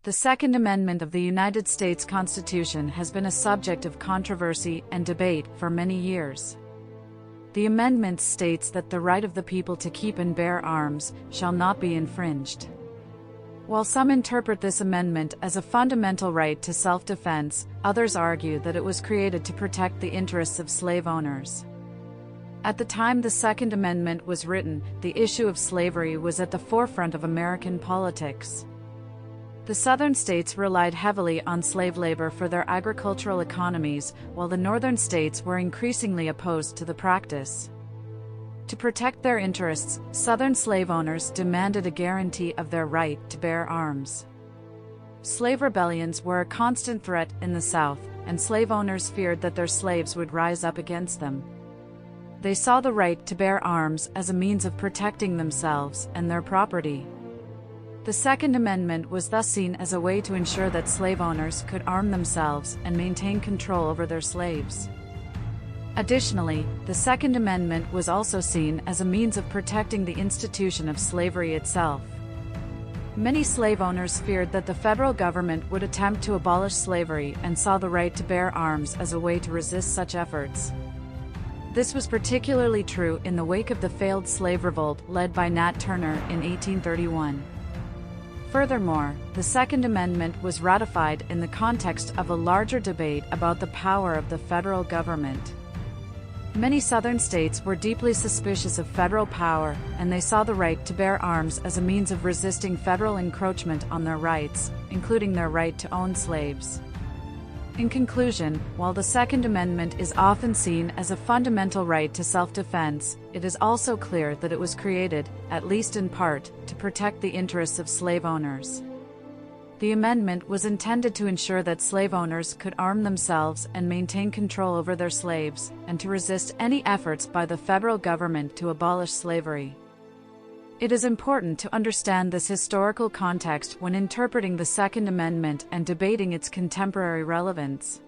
The Second Amendment of the United States Constitution has been a subject of controversy and debate for many years. The amendment states that the right of the people to keep and bear arms shall not be infringed. While some interpret this amendment as a fundamental right to self-defense, others argue that it was created to protect the interests of slave owners. At the time the Second Amendment was written, the issue of slavery was at the forefront of American politics. The Southern states relied heavily on slave labor for their agricultural economies, while the Northern states were increasingly opposed to the practice. To protect their interests, Southern slave owners demanded a guarantee of their right to bear arms. Slave rebellions were a constant threat in the South, and slave owners feared that their slaves would rise up against them. They saw the right to bear arms as a means of protecting themselves and their property. The Second Amendment was thus seen as a way to ensure that slave owners could arm themselves and maintain control over their slaves. Additionally, the Second Amendment was also seen as a means of protecting the institution of slavery itself. Many slave owners feared that the federal government would attempt to abolish slavery and saw the right to bear arms as a way to resist such efforts. This was particularly true in the wake of the failed slave revolt led by Nat Turner in 1831. Furthermore, the Second Amendment was ratified in the context of a larger debate about the power of the federal government. Many Southern states were deeply suspicious of federal power, and they saw the right to bear arms as a means of resisting federal encroachment on their rights, including their right to own slaves. In conclusion, while the Second Amendment is often seen as a fundamental right to self-defense, it is also clear that it was created, at least in part, to protect the interests of slave owners. The amendment was intended to ensure that slave owners could arm themselves and maintain control over their slaves, and to resist any efforts by the federal government to abolish slavery. It is important to understand this historical context when interpreting the Second Amendment and debating its contemporary relevance.